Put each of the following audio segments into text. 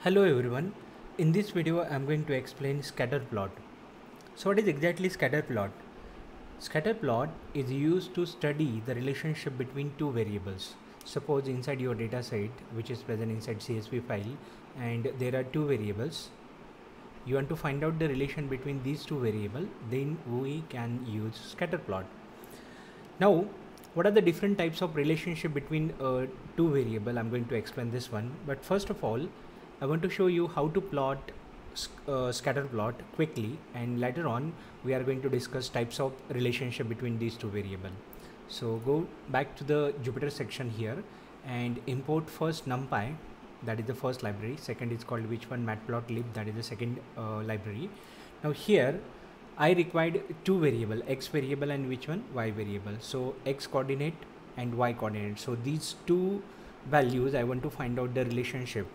Hello everyone. In this video I am going to explain scatter plot. So what is exactly scatter plot? Scatter plot is used to study the relationship between two variables. Suppose inside your data set, which is present inside CSV file, and there are two variables. You want to find out the relation between these two variables, then we can use scatter plot. Now, what are the different types of relationship between two variable? I'm going to explain this one. But first of all, I want to show you how to plot scatter plot quickly, and later on we are going to discuss types of relationship between these two variable. So go back to the Jupyter section here and import first NumPy, that is the first library. Second is called which one, matplotlib, that is the second library. Now here I required two variable, x variable and which one, y variable. So x coordinate and y coordinate. So these two values I want to find out the relationship.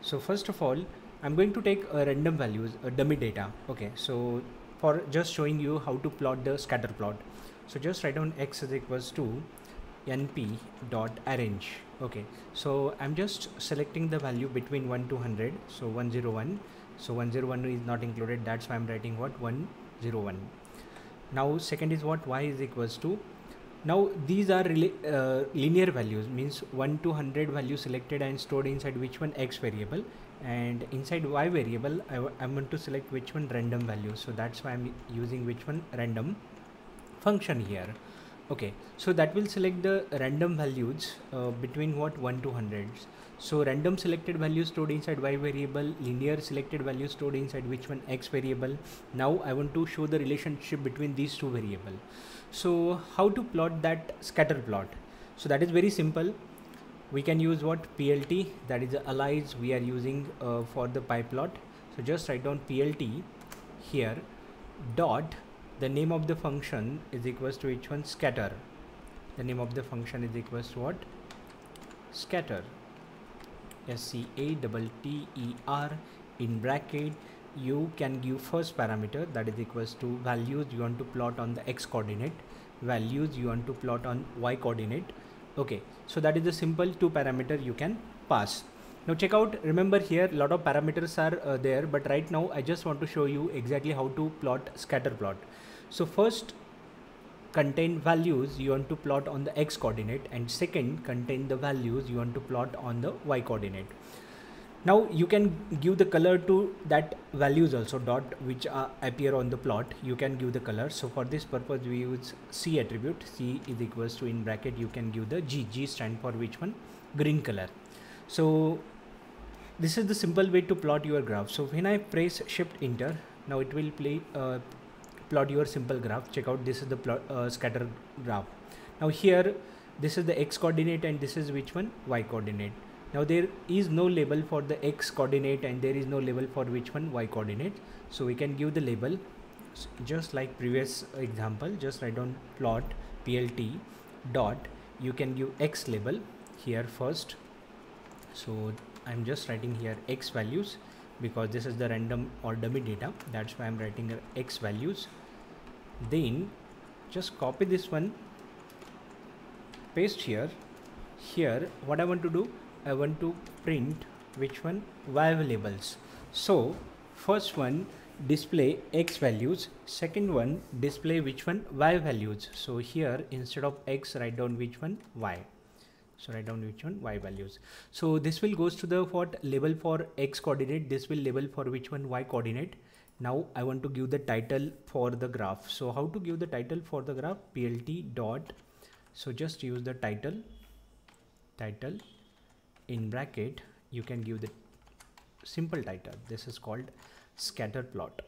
So first of all, I'm going to take random values, dummy data. Okay, so for just showing you how to plot the scatter plot. So just write down x is equals to np dot arrange. Okay, so I'm just selecting the value between 1 to 100. So 101. So 101 is not included. That's why I'm writing what, 101. Now second is what, y is equals to, now these are linear values, means 1 to 100 value selected and stored inside which one, x variable, and inside y variable I want to select which one, random value. So that's why I'm using which one, random function here. Okay, so that will select the random values between what, 1 to 100. So random selected value stored inside y variable, linear selected value stored inside which one, x variable. Now I want to show the relationship between these two variable. So how to plot that scatter plot? So that is very simple. We can use what, PLT, that is the alias we are using for the pie plot. So just write down PLT here, dot, the name of the function is equals to which one, scatter. The name of the function is equals to what, scatter, SCATTER, in bracket. You can give first parameter, that is equals to values you want to plot on the x coordinate, values you want to plot on y coordinate. Okay, so that is the simple two parameter you can pass. Now check out, remember here a lot of parameters are there, but right now I just want to show you exactly how to plot scatter plot. So first contain values you want to plot on the x coordinate, and second contain the values you want to plot on the y coordinate. Now you can give the color to that values also, dot, which appear on the plot. You can give the color. So for this purpose we use C attribute. C is equals to, in bracket you can give the G stand for which one, green color. So this is the simple way to plot your graph. So when I press shift enter, now it will plot your simple graph. Check out, this is the plot scatter graph. Now here this is the x coordinate and this is which one, y coordinate. Now there is no label for the x coordinate and there is no label for which one, y coordinate. So we can give the label just like previous example. Just write down plot PLT dot, you can give x label here first. So I'm just writing here x values because this is the random or dummy data. That's why I'm writing x values. Then just copy this one, paste here. Here what I want to do, I want to print which one, y labels. So first one display x values, second one display which one, y values. So here instead of x write down which one, y. So write down which one, y values. So this will goes to the what, label for x coordinate, this will label for which one, y coordinate. Now I want to give the title for the graph. So how to give the title for the graph, PLT dot, so just use the title, in bracket you can give the simple title. This is called scatter plot.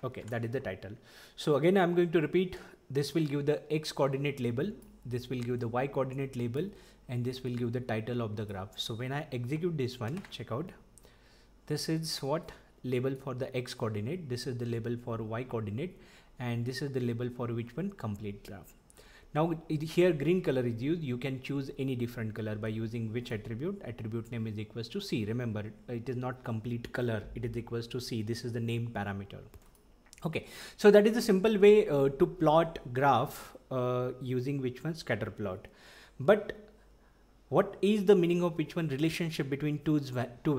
Okay, that is the title. So again I'm going to repeat, this will give the x coordinate label, this will give the y coordinate label, and this will give the title of the graph. So when I execute this one, check out, this is what, label for the x coordinate, this is the label for y coordinate, and this is the label for which one, complete graph. Now here green color is used. You can choose any different color by using which attribute, attribute name is equals to C. Remember, it is not complete color, it is equals to C. This is the name parameter. Okay, so that is the simple way to plot graph using which one, scatter plot. But what is the meaning of which one relationship between two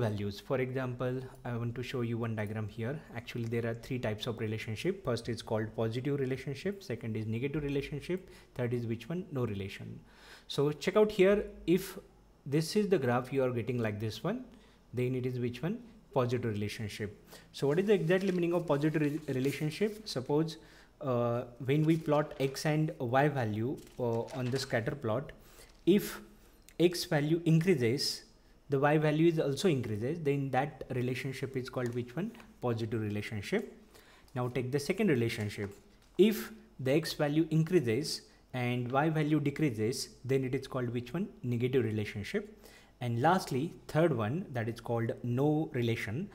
values. For example, I want to show you one diagram here. Actually there are three types of relationship. First is called positive relationship, second is negative relationship, third is which one, no relation. So check out here, if this is the graph you are getting like this one, then it is which one, positive relationship. So what is the exactly meaning of positive relationship? Suppose when we plot x and y value on the scatter plot, if x value increases, the y value is also increases, then that relationship is called which one, positive relationship. Now take the second relationship. If the x value increases and y value decreases, then it is called which one, negative relationship. And lastly, third one, that is called no relation.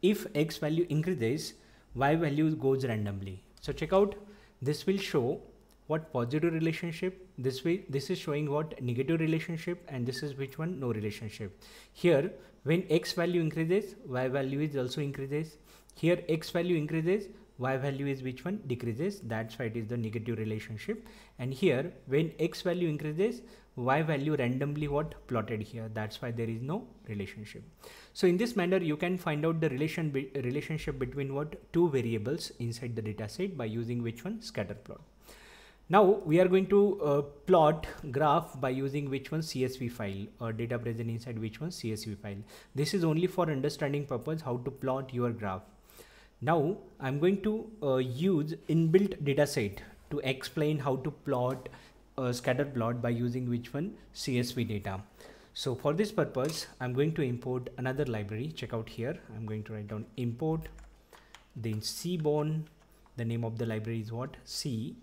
If x value increases, y value goes randomly. So check out, this will show what positive relationship, this is showing what negative relationship, and this is which one, no relationship. Here when x value increases, y value is also increases. Here x value increases, y value is which one, decreases. That's why it is the negative relationship. And here when x value increases, y value randomly what, plotted here. That's why there is no relationship. So in this manner you can find out the relationship between what, two variables inside the data set by using which one, scatter plot. Now we are going to plot graph by using which one, CSV file, or data present inside which one, CSV file. This is only for understanding purpose how to plot your graph. Now I'm going to use inbuilt data set to explain how to plot a scatter plot by using which one, CSV data. So for this purpose I'm going to import another library. Check out here, I'm going to write down import, then Seaborn, the name of the library is what, Seaborn,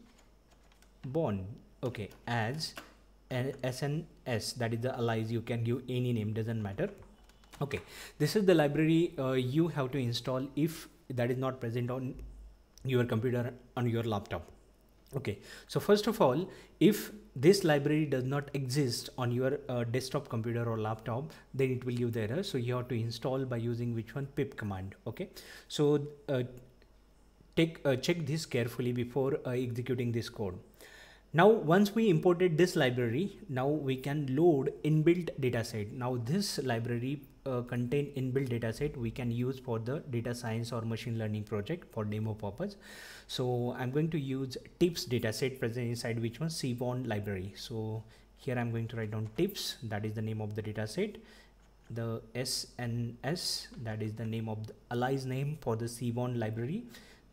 okay, as SNS, that is the alias, you can give any name, doesn't matter. Okay, this is the library you have to install if that is not present on your computer, on your laptop. Okay, so first of all, if this library does not exist on your desktop computer or laptop, then it will give the error. So you have to install by using which one, pip command. Okay, so check this carefully before executing this code. Now once we imported this library, now we can load inbuilt dataset. Now this library contain inbuilt dataset we can use for the data science or machine learning project for demo purpose. So I'm going to use tips dataset present inside which one, Seaborn library. So here I'm going to write down tips, that is the name of the dataset. The SNS, that is the name of the alias name for the Seaborn library.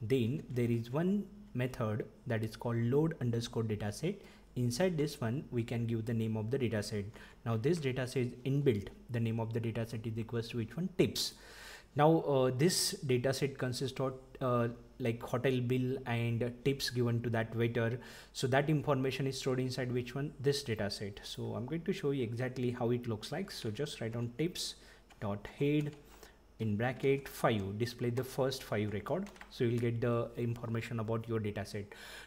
Then there is one method that is called load underscore dataset. Inside this one we can give the name of the dataset. Now this dataset is inbuilt, the name of the dataset is equals to which one, tips. Now this dataset consists of like hotel bill and tips given to that waiter. So that information is stored inside which one, this dataset. So I'm going to show you exactly how it looks like. So just write down tips dot head in bracket 5, display the first 5 record. So you'll get the information about your dataset.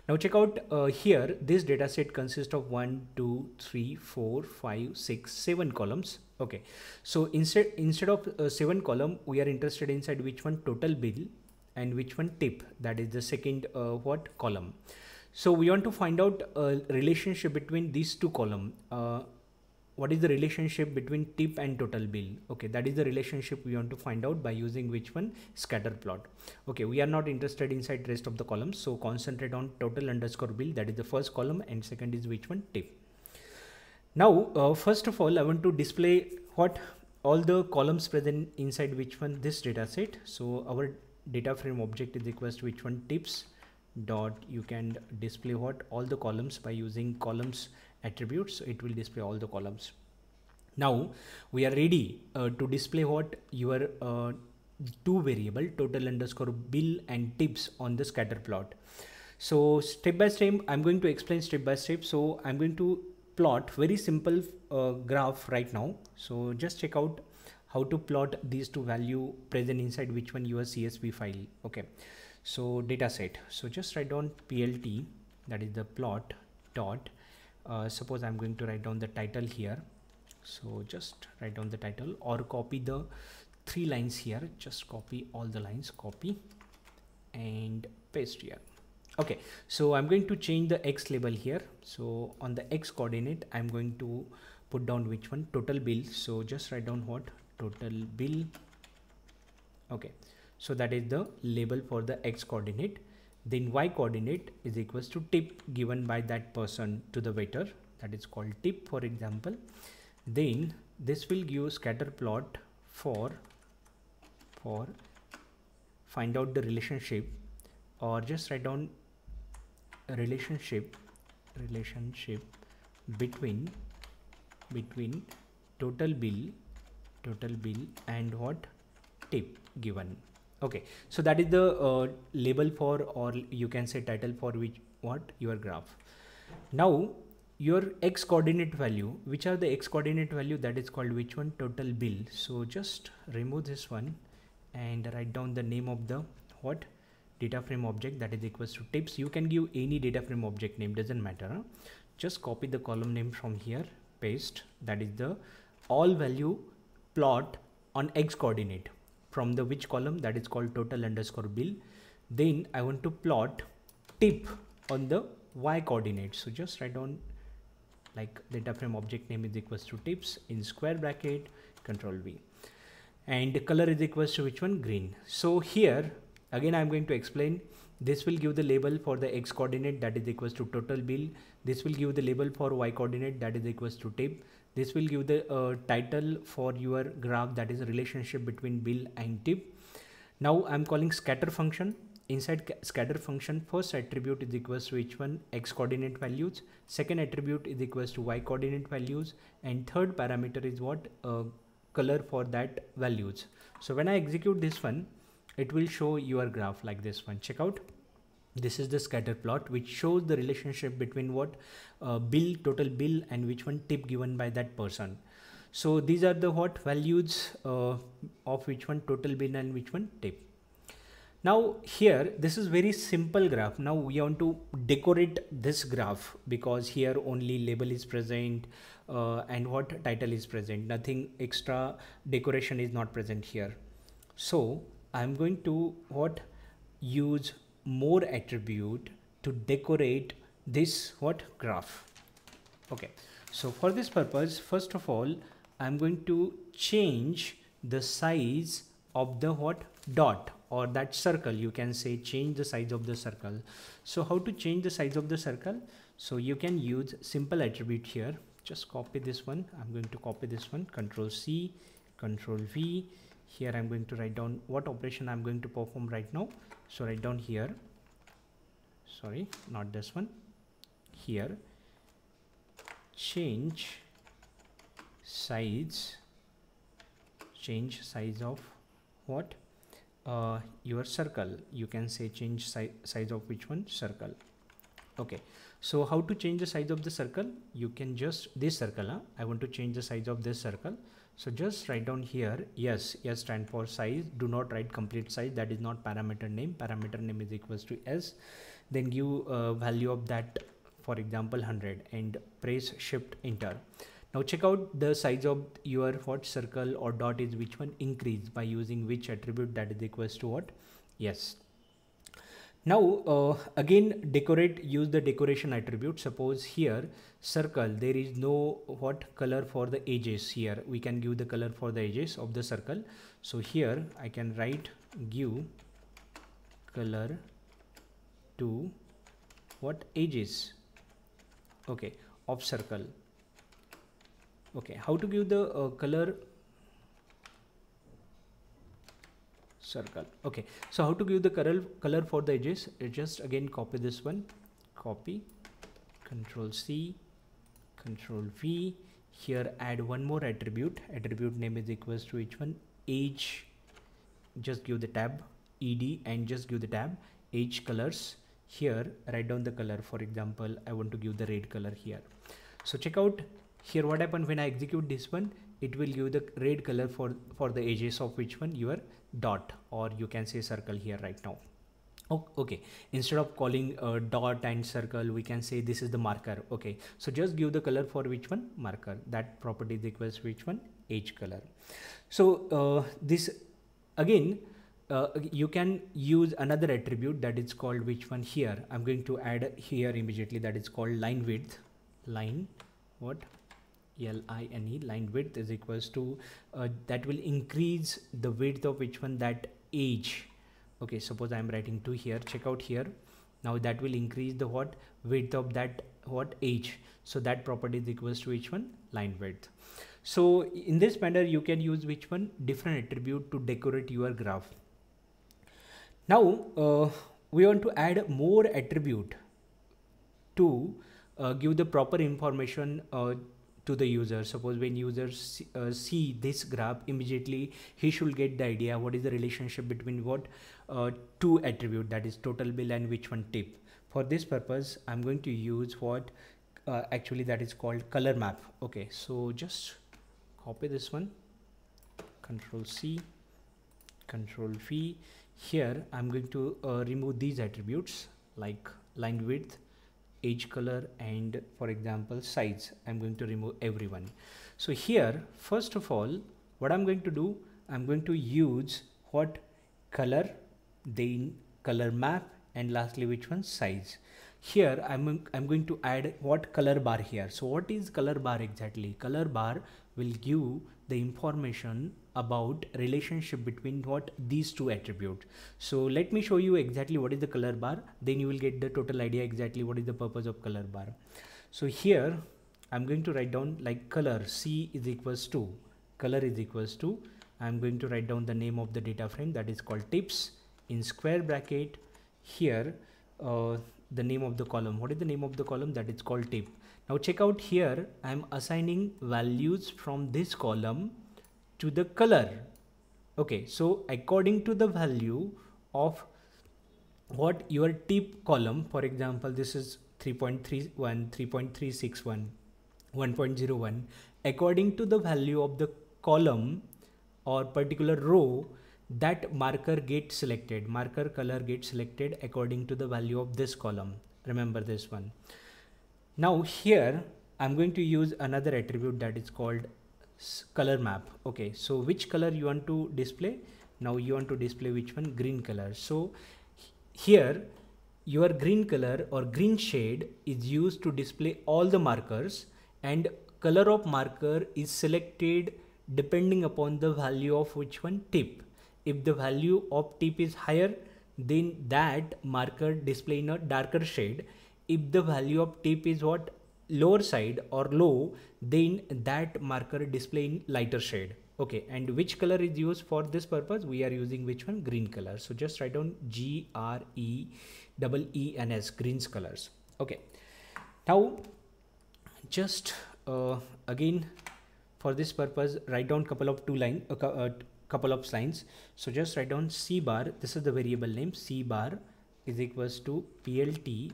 Now check out here, this dataset consists of 1, 2, 3, 4, 5, 6, 7 columns. Okay, so instead of 7 column, we are interested inside which one, total bill, and which one, tip, that is the second what, column. So we want to find out a relationship between these two columns. What is the relationship between tip and total bill? Okay, that is the relationship we want to find out by using which one, scatter plot. Okay, we are not interested inside rest of the columns, so concentrate on total underscore bill, that is the first column, and second is which one, tip. Now first of all I want to display what, all the columns present inside which one, this data set. So our data frame object is equals to which one, tips dot, you can display what, all the columns by using columns attributes. So it will display all the columns. Now we are ready to display what, your two variable, total underscore bill and tips on the scatter plot. So step by step I'm going to explain step by step. So I'm going to plot very simple graph right now. So just check out how to plot these two value present inside which one, your CSV file. Okay, so data set. So just write down plt, that is the plot dot, suppose I'm going to write down the title here. So just write down the title, or copy the 3 lines here, just copy all the lines, copy and paste here. Okay, so I'm going to change the X label here. So on the X coordinate I'm going to put down which one, total bill. So just write down what, total bill. Okay, so that is the label for the x coordinate. Then y coordinate is equals to tip given by that person to the waiter, that is called tip, for example. Then this will give scatter plot for find out the relationship, or just write down a relationship between total bill and what, tip given. Okay, so that is the label for, or you can say title for which what, your graph. Now your x coordinate value, which are the x coordinate value, that is called which one, total bill. So just remove this one and write down the name of the what, data frame object, that is equals to tips. You can give any data frame object name, doesn't matter, huh? Just copy the column name from here, paste, that is the all value plot on x coordinate from the which column, that is called total underscore bill. Then I want to plot tip on the y coordinate. So just write down like data frame object name is equals to tips in square bracket, control V, and color is equals to which one, green. So here again I'm going to explain. This will give the label for the x coordinate, that is equals to total bill. This will give the label for y coordinate, that is equals to tip. This will give the title for your graph, that is a relationship between bill and tip. Now I'm calling scatter function. Inside scatter function, first attribute is equals to which one, x coordinate values. Second attribute is equals to y coordinate values, and third parameter is what, color for that values. So when I execute this one, it will show your graph like this one. Check out. This is the scatter plot which shows the relationship between what, bill, total bill, and which one, tip given by that person. So these are the what values of which one, total bill, and which one, tip. Now here this is very simple graph. Now we want to decorate this graph because here only label is present and what, title is present. Nothing extra decoration is not present here. So I'm going to what, use more attribute to decorate this what, graph. Okay, so for this purpose, first of all I'm going to change the size of the what, dot, or that circle. You can say change the size of the circle. So how to change the size of the circle? So you can use simple attribute here. Just copy this one. I'm going to copy this one, control C, control V. Here I'm going to write down what operation I'm going to perform right now. So write down here, sorry, not this one, here, change size of what, your circle. You can say change size of which one, circle. Okay, so how to change the size of the circle? You can just, this circle, I want to change the size of this circle. So just write down here, yes stand for size. Do not write complete size, that is not parameter name. Parameter name is equals to s. Then give value of that, for example 100, and press shift enter. Now check out the size of your what, circle or dot is which one, increase by using which attribute, that is equals to what, yes. Now again decorate, use the decoration attribute. Suppose here circle, there is no what, color for the edges. Here we can give the color for the edges of the circle. So here I can write give color to what, edges, okay, of circle. Okay, how to give the color, circle. Okay, so how to give the color for the edges? Just again copy this one, copy, control C, control V. Here add one more attribute. Attribute name is equals to which one, edge. Just give the tab ed and just give the tab edge colors. Here write down the color. For example, I want to give the red color here. So check out here what happened when I execute this one. It will give the red color for the edges of which one, your dot, or you can say circle here right now. Oh, okay, instead of calling dot and circle, we can say this is the marker. Okay, so just give the color for which one, marker. That property is equals to which one, edge color. So this again you can use another attribute, that is called which one, here I'm going to add here immediately, that is called line width. Line what, line, line width is equals to that will increase the width of which one, that age. Okay, suppose I'm writing 2 here, check out here. Now that will increase the what width of that what age. So that property is equals to which one, line width. So in this manner you can use which one, different attribute to decorate your graph. Now we want to add more attribute to give the proper information to the user. Suppose when users see this graph, immediately he should get the idea what is the relationship between what two attribute, that is total bill and which one tip. For this purpose I'm going to use what actually that is called color map. Okay, so just copy this one, Control C, Control V. Here I'm going to remove these attributes like line width, age color, and for example size. I'm going to remove everyone. So here first of all what I'm going to do, I'm going to use what, color, then color map, and lastly which one, size. Here I'm going to add what, color bar here. So what is color bar exactly? Color bar will give the information about relationship between what, these two attributes. So let me show you exactly what is the color bar, then you will get the total idea exactly what is the purpose of color bar. So here I'm going to write down like color C is equals to, color is equals to, I'm going to write down the name of the data frame, that is called tips, in square bracket. Here the name of the column, what is the name of the column, that is called tip. Now check out here, I'm assigning values from this column to the color. Okay, so according to the value of what your tip column, for example this is 3.31, 3.361, 1.01, according to the value of the column or particular row, that marker gets selected, marker color gets selected according to the value of this column. Remember this one. Now here I'm going to use another attribute that is called color map. Okay, so which color you want to display? Now you want to display which one, green color. So here your green color or green shade is used to display all the markers, and color of marker is selected depending upon the value of which one, tip. If the value of tip is higher, then that marker display in a darker shade. If the value of tip is what, lower side or low, then that marker display in lighter shade. Okay, and which color is used for this purpose? We are using which one, green color. So just write down GREENS, greens colors. Okay, now just again for this purpose write down couple of couple of lines. So just write down C bar, this is the variable name, C bar is equals to PLT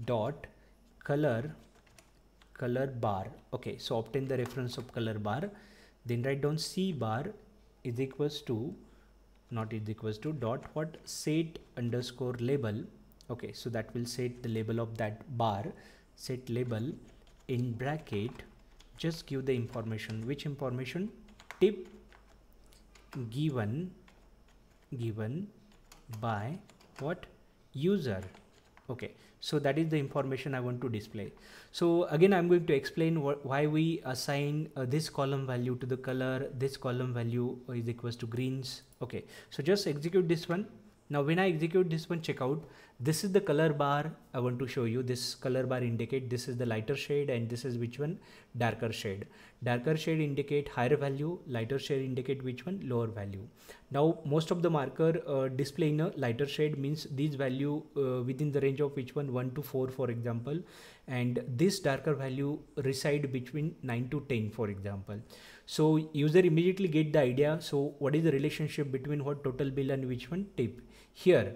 dot color bar. Okay, so obtain the reference of color bar, then write down C bar is equals to, not is equals to, dot what, set underscore label. Okay, so that will set the label of that bar, set label in bracket, just give the information, which information, tip given by what, user. Okay, so that is the information I want to display. So again I'm going to explain why we assign this column value to the color, this column value is equals to greens. Okay, so just execute this one. Now when I execute this one, check out, this is the color bar I want to show you. This color bar indicate this is the lighter shade and this is which one, darker shade. Darker shade indicate higher value, lighter shade indicate which one, lower value. Now most of the marker display in a lighter shade, means these value within the range of which one, 1 to 4 for example, and this darker value reside between 9 to 10 for example. So user immediately get the idea. So what is the relationship between what, total bill and which one, tip. Here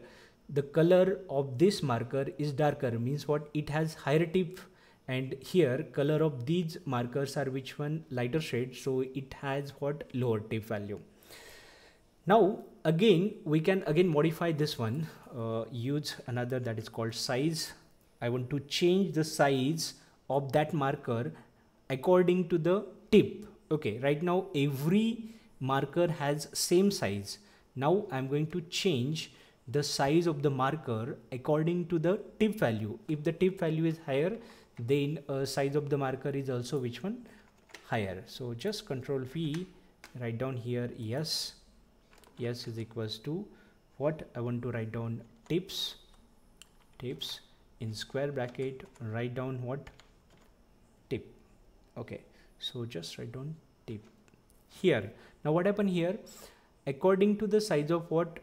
the color of this marker is darker, means what, it has higher tip, and here color of these markers are which one, lighter shade, so it has what, lower tip value. Now again we can again modify this one, use another that is called size. I want to change the size of that marker according to the tip. Okay, right now every marker has same size. Now I'm going to change the size of the marker according to the tip value. If the tip value is higher, then size of the marker is also which one, higher. So just control V, write down here yes. Yes is equals to what I want to write down, tips in square bracket, write down what, tip. Okay, so just write down tip here. Now what happened here, according to the size of what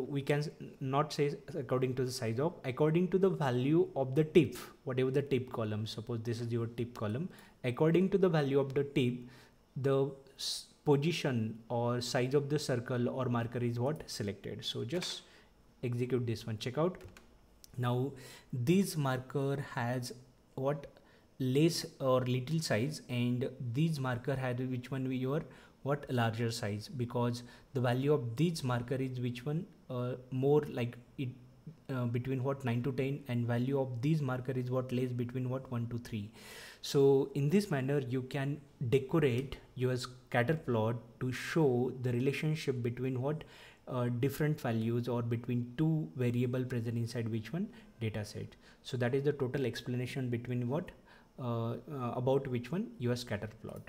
we can not say according to the size of, according to the value of the tip, whatever the tip column, suppose this is your tip column, according to the value of the tip, the position or size of the circle or marker is what selected. So just execute this one, check out. Now this marker has what, less or little size, and these marker had which one we your what, larger size, because the value of this marker is which one, more like it between what 9 to 10, and value of this marker is what, less between what 1 to 3. So in this manner you can decorate your scatter plot to show the relationship between what, different values or between two variable present inside which one data set. So that is the total explanation between what about which one, your scatter plot.